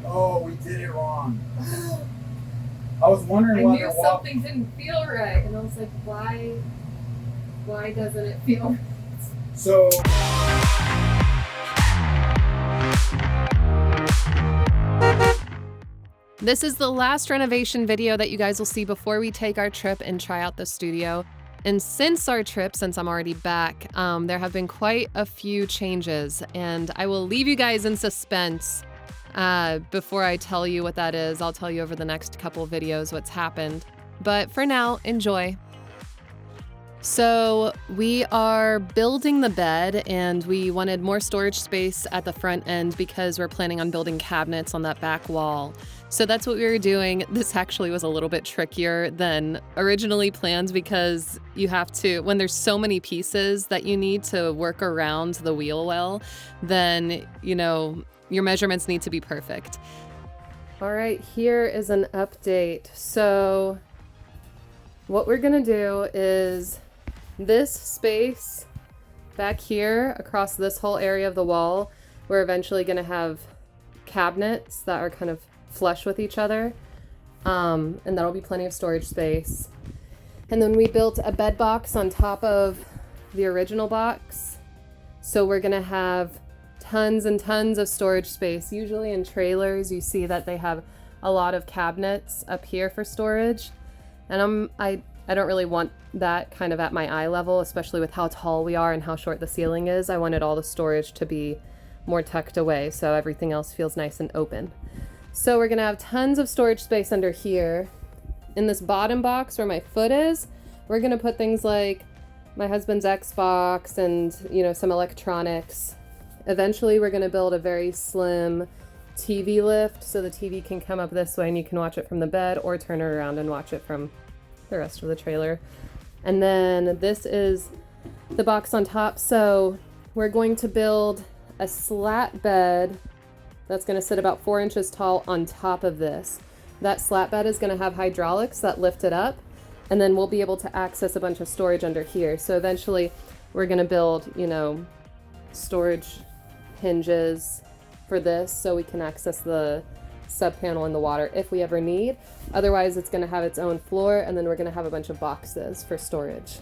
Oh, we did it wrong. I was wondering why I knew something didn't feel right, and I was like, why doesn't it feel right? So this is the last renovation video that you guys will see before we take our trip and try out the studio. And since our trip, since I'm already back, there have been quite a few changes, and I will leave you guys in suspense before I tell you what that is. I'll tell you over the next couple of videos what's happened. But for now, enjoy. So we are building the bed, and we wanted more storage space at the front end because we're planning on building cabinets on that back wall. So that's what we were doing. This actually was a little bit trickier than originally planned because you have to, when there's so many pieces that you need to work around the wheel well, then, you know, your measurements need to be perfect. All right, here is an update. So what we're gonna do is this space back here across this whole area of the wall, we're eventually gonna have cabinets that are kind of flush with each other, and that'll be plenty of storage space. And then we built a bed box on top of the original box, so we're gonna have tons and tons of storage space. Usually in trailers you see that they have a lot of cabinets up here for storage, and I don't really want that kind of at my eye level, especially with how tall we are and how short the ceiling is. I wanted all the storage to be more tucked away so everything else feels nice and open. So we're gonna have tons of storage space under here. In this bottom box where my foot is, we're gonna put things like my husband's Xbox and, you know, some electronics. Eventually we're gonna build a very slim TV lift so the TV can come up this way and you can watch it from the bed or turn it around and watch it from the rest of the trailer. And then this is the box on top. So we're going to build a slat bed that's going to sit about 4 inches tall on top of this. That slat bed is going to have hydraulics that lift it up, and then we'll be able to access a bunch of storage under here. So eventually we're going to build, you know, storage hinges for this so we can access the sub panel in the water if we ever need. Otherwise it's going to have its own floor, and then we're going to have a bunch of boxes for storage.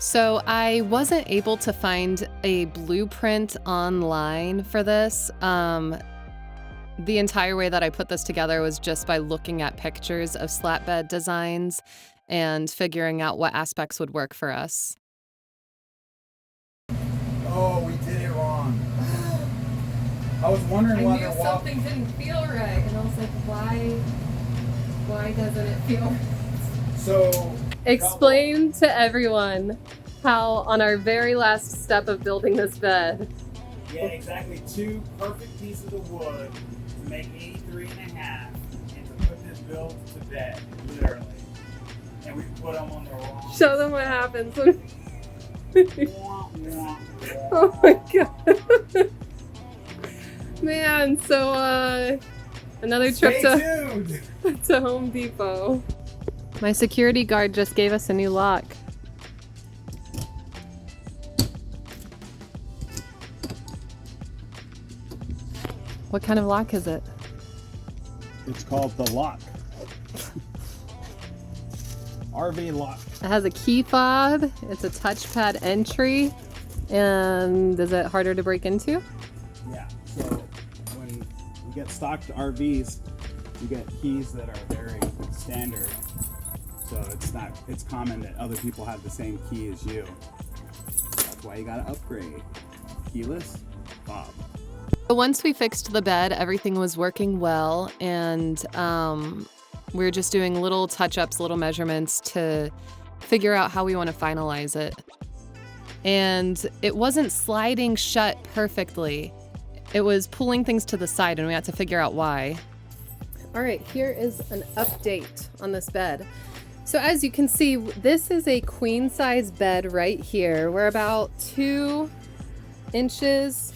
So I wasn't able to find a blueprint online for this. The entire way that I put this together was just by looking at pictures of slat bed designs and figuring out what aspects would work for us. oh, we did it wrong. I was wondering why I knew something didn't feel right, and I was like, why doesn't it feel right? So Explain to everyone how on our very last step of building this bed. yeah, exactly 2 perfect pieces of wood to make 83.5 and to put this build to bed, literally. And we put them on the wrong. Show them what happens. Wah, wah, wah. Oh my god. Man, so another trip Stay tuned. to Home Depot. My security guard just gave us a new lock. What kind of lock is it? It's called the lock. RV lock. It has a key fob, it's a touchpad entry, and is it harder to break into? Yeah. So when you get stocked RVs, you get keys that are very standard. So it's common that other people have the same key as you. That's why you gotta upgrade. Keyless fob. Once we fixed the bed, everything was working well, and we were just doing little touch-ups, little measurements to figure out how we want to finalize it. And it wasn't sliding shut perfectly. It was pulling things to the side, and we had to figure out why. All right, here is an update on this bed. So as you can see, this is a queen size bed right here. We're about 2 inches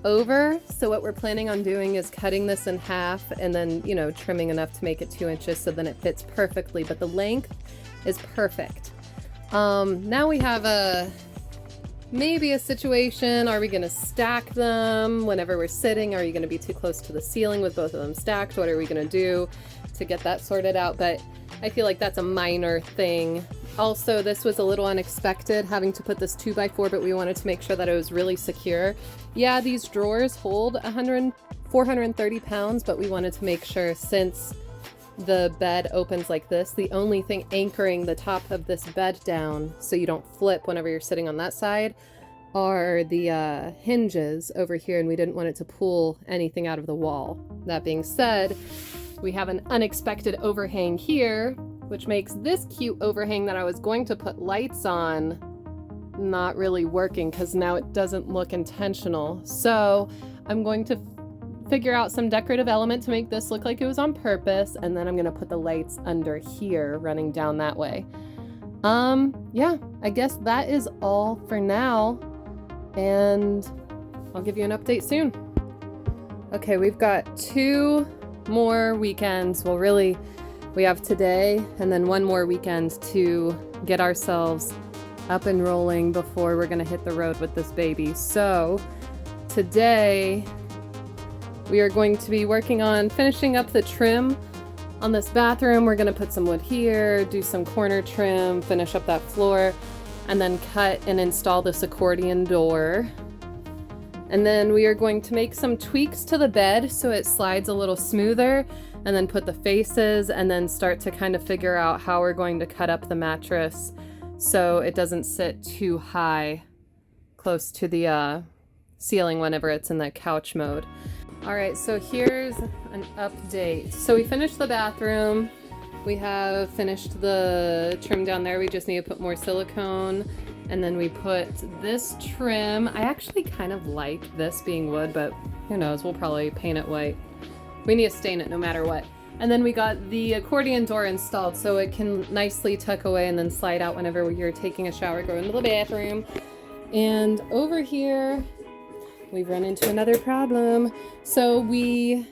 over. So what we're planning on doing is cutting this in half and then, you know, trimming enough to make it 2 inches so then it fits perfectly, but the length is perfect. Now we have a maybe a situation. Are we going to stack them whenever we're sitting? Are you going to be too close to the ceiling with both of them stacked? What are we going to do to get that sorted out? But I feel like that's a minor thing. Also, this was a little unexpected, having to put this 2x4, but we wanted to make sure that it was really secure. Yeah, these drawers hold 430 pounds, but we wanted to make sure, since the bed opens like this, the only thing anchoring the top of this bed down so you don't flip whenever you're sitting on that side are the hinges over here, and we didn't want it to pull anything out of the wall. That being said, we have an unexpected overhang here, which makes this cute overhang that I was going to put lights on not really working, because now it doesn't look intentional. So I'm going to figure out some decorative element to make this look like it was on purpose, and then I'm gonna put the lights under here running down that way. Yeah, I guess that is all for now, and I'll give you an update soon. Okay, we've got 2 more weekends. Well, really, we have today and then 1 more weekend to get ourselves up and rolling before we're gonna hit the road with this baby. So today we are going to be working on finishing up the trim on this bathroom. We're gonna put some wood here, do some corner trim, finish up that floor, and then cut and install this accordion door. And then we are going to make some tweaks to the bed so it slides a little smoother, and then put the faces, and then start to kind of figure out how we're going to cut up the mattress so it doesn't sit too high close to the ceiling whenever it's in that couch mode. All right, so here's an update. So we finished the bathroom. We have finished the trim down there. We just need to put more silicone. And then we put this trim. I actually kind of like this being wood, but who knows, we'll probably paint it white. We need to stain it no matter what. And then we got the accordion door installed so it can nicely tuck away and then slide out whenever you're taking a shower, go into the bathroom. And over here, we've run into another problem. So we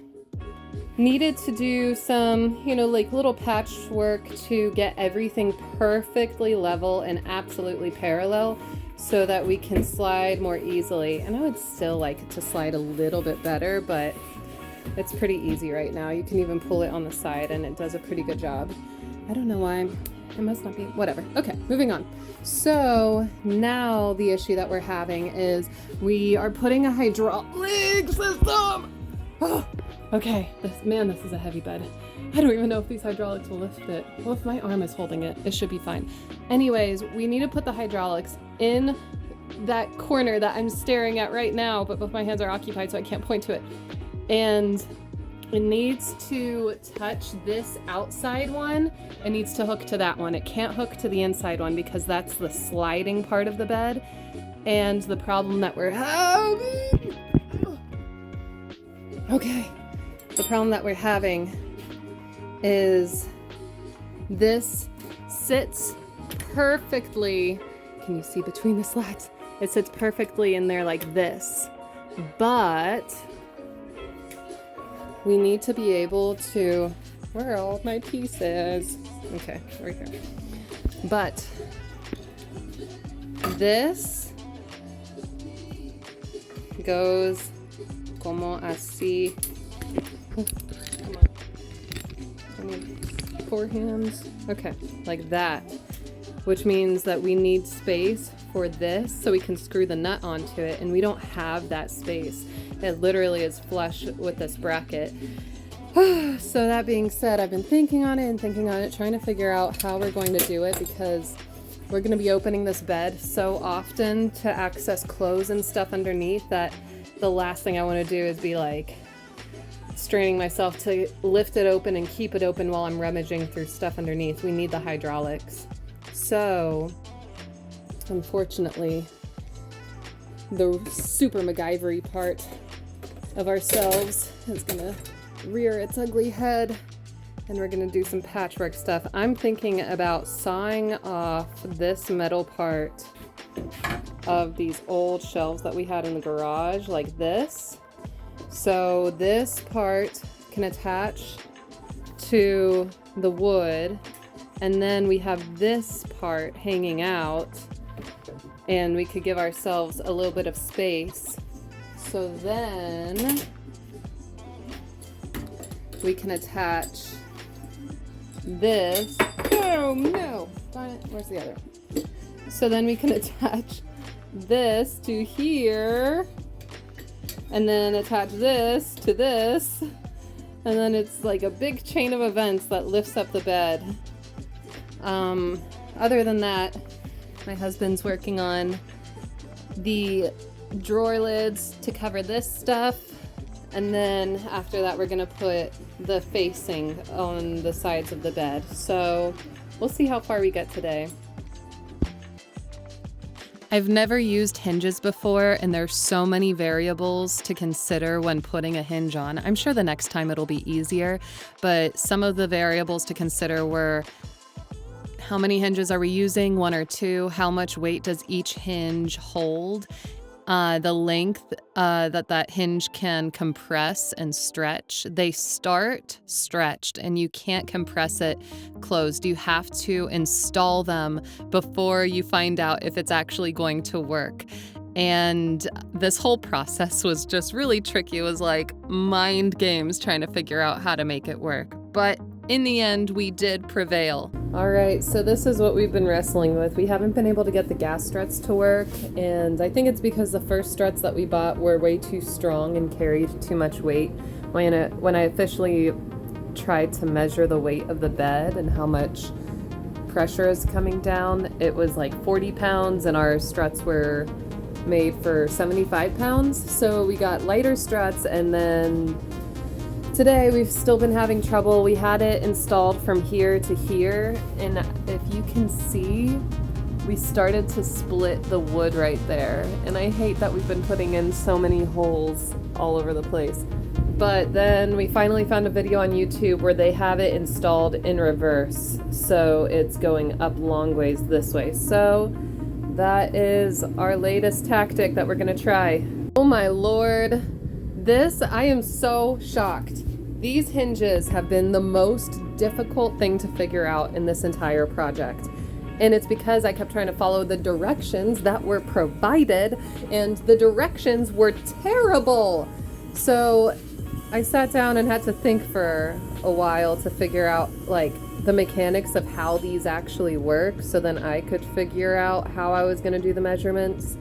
needed to do some, like little patchwork to get everything perfectly level and absolutely parallel so that we can slide more easily. And I would still like it to slide a little bit better, but it's pretty easy right now. You can even pull it on the side and it does a pretty good job. I don't know why. It must not be, whatever. Okay, moving on. So now the issue that we're having is we are putting a hydraulic system. Oh, okay, this is a heavy bed. I don't even know if these hydraulics will lift it. Well, if my arm is holding it, it should be fine. Anyways, we need to put the hydraulics in that corner that I'm staring at right now, but both my hands are occupied so I can't point to it. And it needs to touch this outside one. It needs to hook to that one. It can't hook to the inside one because that's the sliding part of the bed. And the problem that we're having... Okay. The problem that we're having is this sits perfectly... Can you see between the slats? It sits perfectly in there like this. But... we need to be able to, where are all my pieces? Okay, right here. But this goes como así. Oh, come on. I need 4 hands. Okay, like that. Which means that we need space for this so we can screw the nut onto it, and we don't have that space. It literally is flush with this bracket. So that being said, I've been thinking on it, trying to figure out how we're going to do it, because we're going to be opening this bed so often to access clothes and stuff underneath that the last thing I want to do is be like straining myself to lift it open and keep it open while I'm rummaging through stuff underneath. We need the hydraulics. So, unfortunately, the super MacGyver-y part of ourselves is gonna rear its ugly head, and we're gonna do some patchwork stuff. I'm thinking about sawing off this metal part of these old shelves that we had in the garage like this. So this part can attach to the wood, and then we have this part hanging out, and we could give ourselves a little bit of space. So then we can attach this. Oh no, darn it, where's the other? So then we can attach this to here, and then attach this to this, and then it's like a big chain of events that lifts up the bed. Other than that, my husband's working on the drawer lids to cover this stuff, and then after that we're gonna put the facing on the sides of the bed. So we'll see how far we get today. I've never used hinges before, and there's so many variables to consider when putting a hinge on. I'm sure the next time it'll be easier, but some of the variables to consider were how many hinges are we using, 1 or 2? How much weight does each hinge hold? The length that hinge can compress and stretch. They start stretched and you can't compress it closed. You have to install them before you find out if it's actually going to work. And this whole process was just really tricky. It was like mind games trying to figure out how to make it work. But in the end, we did prevail. All right, so this is what we've been wrestling with. We haven't been able to get the gas struts to work, and I think it's because the first struts that we bought were way too strong and carried too much weight. When I officially tried to measure the weight of the bed and how much pressure is coming down, it was like 40 pounds, and our struts were made for 75 pounds. So we got lighter struts, and then today we've still been having trouble. We had it installed from here to here, and if you can see, we started to split the wood right there. And I hate that we've been putting in so many holes all over the place. But then we finally found a video on YouTube where they have it installed in reverse. So it's going up long ways this way. So that is our latest tactic that we're gonna try. Oh my Lord. I am so shocked. These hinges have been the most difficult thing to figure out in this entire project. And it's because I kept trying to follow the directions that were provided, and the directions were terrible. So I sat down and had to think for a while to figure out like the mechanics of how these actually work, so then I could figure out how I was gonna do the measurements.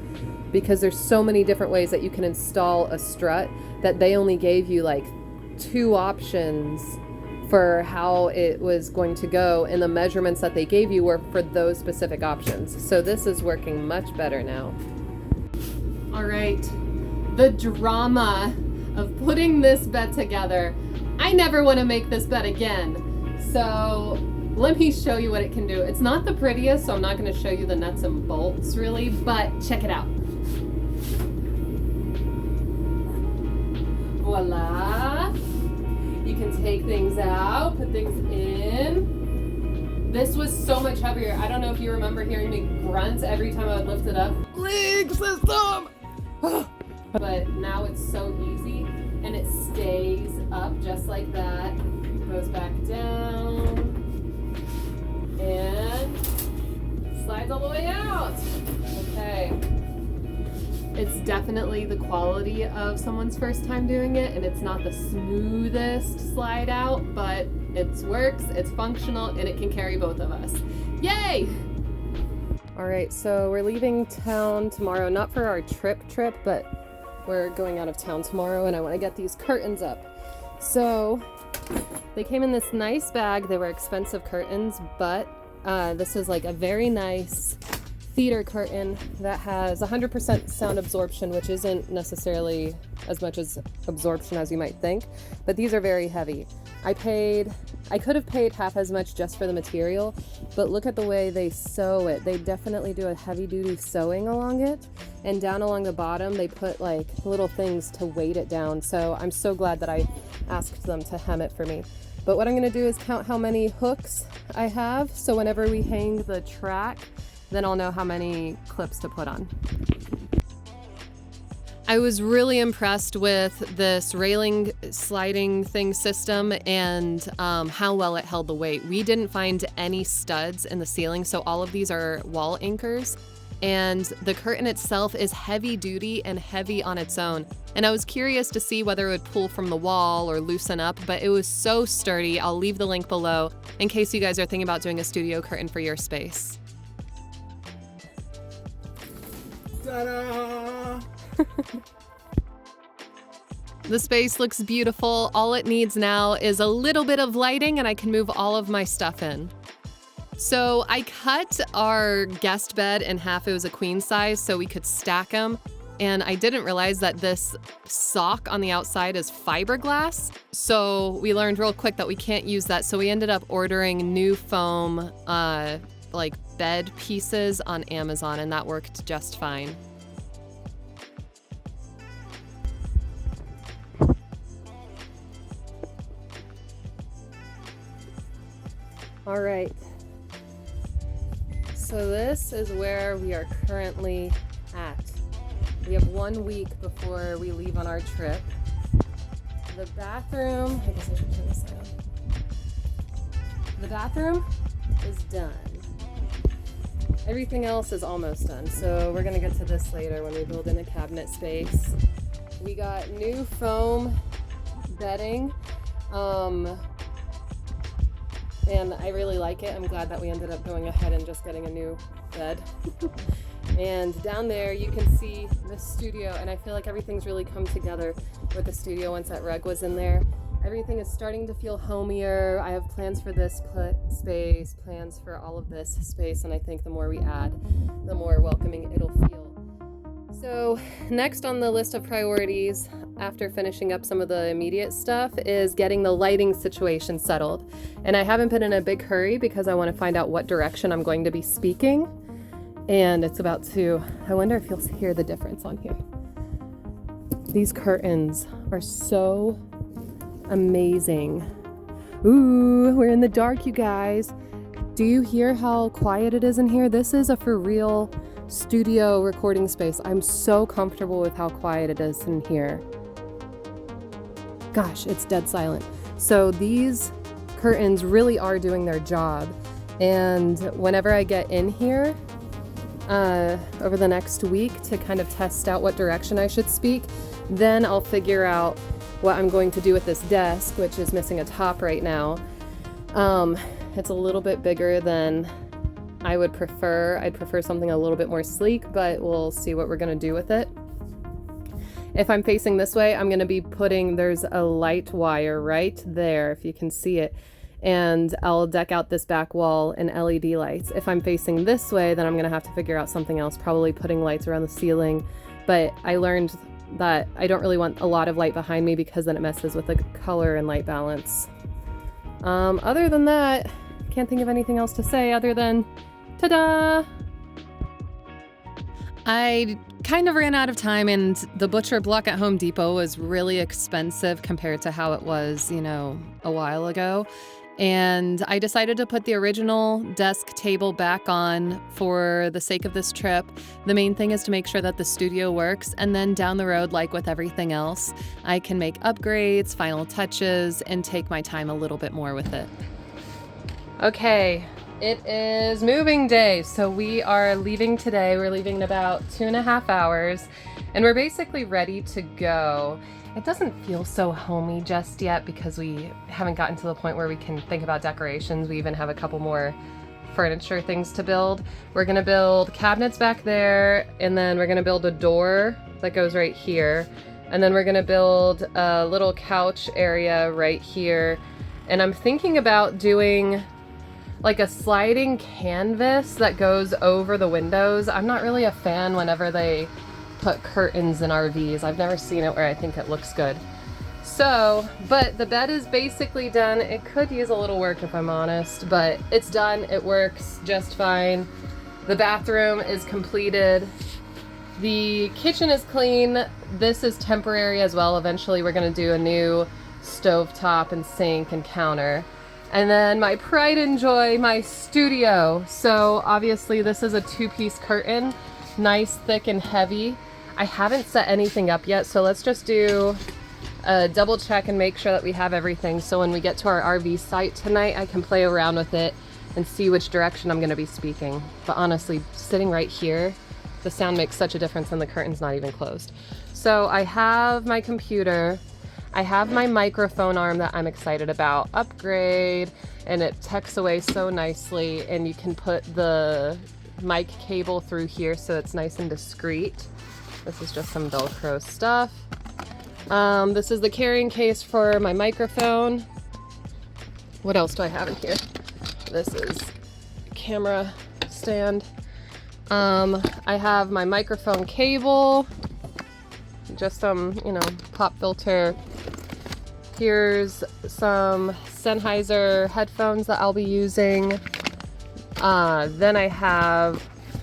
Because there's so many different ways that you can install a strut that they only gave you like 2 options for how it was going to go, and the measurements that they gave you were for those specific options. So this is working much better now. All right, the drama of putting this bed together. I never want to make this bed again. So let me show you what it can do. It's not the prettiest, so I'm not going to show you the nuts and bolts really, but check it out. Voila! You can take things out, put things in. This was so much heavier. I don't know if you remember hearing me grunt every time I would lift it up. League system! But now it's so easy, and it stays up just like that. Goes back down, and slides all the way out. Okay. It's definitely the quality of someone's first time doing it, and it's not the smoothest slide out, but it works, it's functional, and it can carry both of us. Yay! All right, so we're leaving town tomorrow, not for our trip, but we're going out of town tomorrow, and I want to get these curtains up. So they came in this nice bag. They were expensive curtains, but this is like a very nice theater curtain that has 100% sound absorption, which isn't necessarily as much as absorption as you might think, but these are very heavy. I could have paid half as much just for the material, but look at the way they sew it. They definitely do a heavy duty sewing along it, and down along the bottom they put like little things to weight it down. So I'm so glad that I asked them to hem it for me. But what I'm going to do is count how many hooks I have, so whenever we hang the track, then I'll know how many clips to put on. I was really impressed with this railing sliding thing system and how well it held the weight. We didn't find any studs in the ceiling, so all of these are wall anchors. and the curtain itself is heavy duty and heavy on its own. And I was curious to see whether it would pull from the wall or loosen up, but it was so sturdy. I'll leave the link below in case you guys are thinking about doing a studio curtain for your space. Ta-da! The space looks beautiful. All it needs now is a little bit of lighting and I can move all of my stuff in. So I cut our guest bed in half. It was a queen size so we could stack them. And I didn't realize that this sock on the outside is fiberglass. So we learned real quick that we can't use that. So we ended up ordering new foam, like bed pieces on Amazon, and that worked just fine. All right. So this is where we are currently at. We have 1 week before we leave on our trip. The bathroom, I guess I should turn this on. The bathroom is done. Everything else is almost done. So we're gonna get to this later when we build in a cabinet space. We got new foam bedding. And I really like it. I'm glad that we ended up going ahead and just getting a new bed. And down there you can see the studio, and I feel like everything's really come together with the studio once that rug was in there. Everything is starting to feel homier. I have plans for this space, plans for all of this space, and I think the more we add, the more welcoming it'll feel. So next on the list of priorities, after finishing up some of the immediate stuff, is getting the lighting situation settled. And I haven't been in a big hurry because I want to find out what direction I'm going to be speaking. And it's about to, I wonder if you'll hear the difference on here. These curtains are so amazing. Ooh, we're in the dark, you guys. Do you hear how quiet it is in here? This is a for real studio recording space. I'm so comfortable with how quiet it is in here. Gosh, it's dead silent. So these curtains really are doing their job. And whenever I get in here, over the next week to kind of test out what direction I should speak, then I'll figure out what I'm going to do with this desk, which is missing a top right now. It's a little bit bigger than I would prefer. I'd prefer something a little bit more sleek, but we'll see what we're gonna do with it. If I'm facing this way, I'm gonna be there's a light wire right there, if you can see it. And I'll deck out this back wall in LED lights. If I'm facing this way, then I'm gonna have to figure out something else, probably putting lights around the ceiling. But I learned that I don't really want a lot of light behind me because then it messes with the color and light balance. Other than that, can't think of anything else to say other than ta-da! I kind of ran out of time, and the butcher block at Home Depot was really expensive compared to how it was, a while ago. And I decided to put the original desk table back on for the sake of this trip. The main thing is to make sure that the studio works, and then down the road, like with everything else, I can make upgrades, final touches, and take my time a little bit more with it. Okay, it is moving day, so we are leaving today. We're leaving in about 2.5 hours, and we're basically ready to go. It doesn't feel so homey just yet because we haven't gotten to the point where we can think about decorations. We even have a couple more furniture things to build. We're gonna build cabinets back there, and then we're gonna build a door that goes right here. And then we're gonna build a little couch area right here. And I'm thinking about doing like a sliding canvas that goes over the windows. I'm not really a fan whenever they put curtains in RVs. I've never seen it where I think it looks good. So, but the bed is basically done. It could use a little work if I'm honest, but it's done. It works just fine. The bathroom is completed. The kitchen is clean. This is temporary as well. Eventually we're gonna do a new stovetop and sink and counter. And then my pride and joy, my studio. So obviously this is a 2-piece curtain, nice, thick, and heavy. I haven't set anything up yet, so let's just do a double check and make sure that we have everything. So when we get to our RV site tonight, I can play around with it and see which direction I'm gonna be speaking. But honestly, sitting right here the sound makes such a difference and the curtain's not even closed. So I have my computer, I have my microphone arm that I'm excited about, upgrade, and it tucks away so nicely, and you can put the mic cable through here so it's nice and discreet. This is just some Velcro stuff. This is the carrying case for my microphone. What else do I have in here? This is a camera stand. I have my microphone cable, just some, pop filter. Here's some Sennheiser headphones that I'll be using. Then I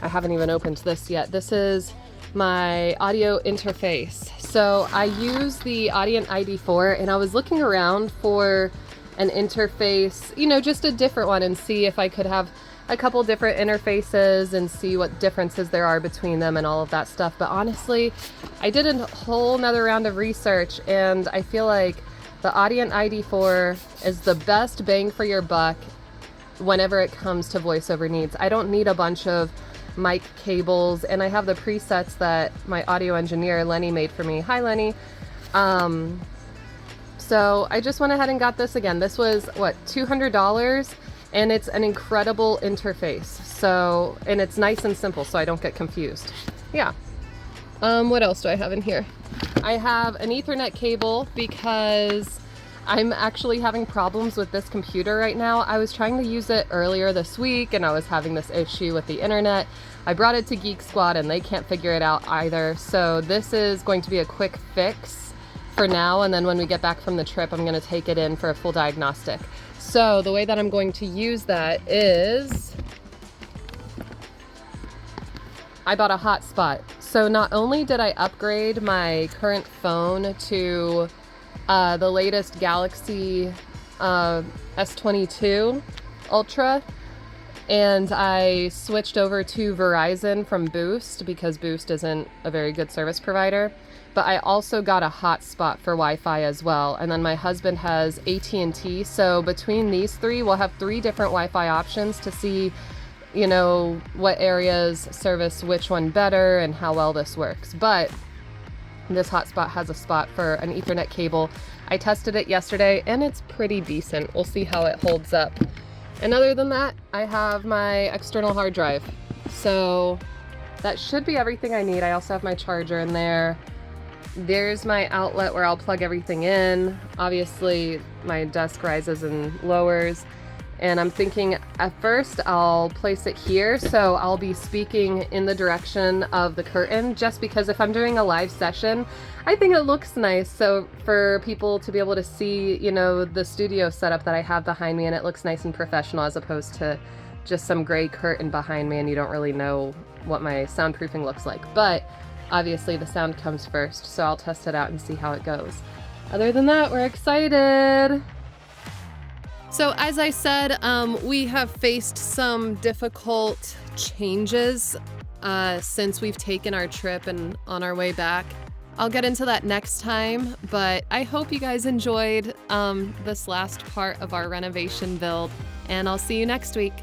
haven't even opened this yet. This is my audio interface. So I use the Audient ID4, and I was looking around for an interface, just a different one, and see if I could have a couple different interfaces and see what differences there are between them and all of that stuff. But honestly, I did a whole nother round of research, and I feel like the Audient ID4 is the best bang for your buck whenever it comes to voiceover needs. I don't need a bunch of mic cables, and I have the presets that my audio engineer Lenny made for me. Hi Lenny. So I just went ahead and got this again. This was $200, and it's an incredible interface. So, and it's nice and simple, so I don't get confused. Yeah. What else do I have in here? I have an Ethernet cable because I'm actually having problems with this computer right now. I was trying to use it earlier this week, and I was having this issue with the internet. I brought it to Geek Squad, and they can't figure it out either. So this is going to be a quick fix for now, and then when we get back from the trip, I'm going to take it in for a full diagnostic. So the way that I'm going to use that is I bought a hotspot. So not only did I upgrade my current phone to the latest Galaxy S22 Ultra, and I switched over to Verizon from Boost because Boost isn't a very good service provider, but I also got a hotspot for Wi-Fi as well. And then my husband has AT&T, so between these three, we'll have 3 different Wi-Fi options to see, what areas service which one better and how well this works. But this hotspot has a spot for an Ethernet cable. I tested it yesterday, and it's pretty decent. We'll see how it holds up. And other than that, I have my external hard drive. So that should be everything I need. I also have my charger in there. There's my outlet where I'll plug everything in. Obviously, my desk rises and lowers. And I'm thinking at first I'll place it here, so I'll be speaking in the direction of the curtain, just because if I'm doing a live session, I think it looks nice. So for people to be able to see, the studio setup that I have behind me, and it looks nice and professional, as opposed to just some gray curtain behind me and you don't really know what my soundproofing looks like. But obviously the sound comes first, so I'll test it out and see how it goes. Other than that, we're excited. So as I said, we have faced some difficult changes since we've taken our trip and on our way back. I'll get into that next time, but I hope you guys enjoyed this last part of our renovation build, and I'll see you next week.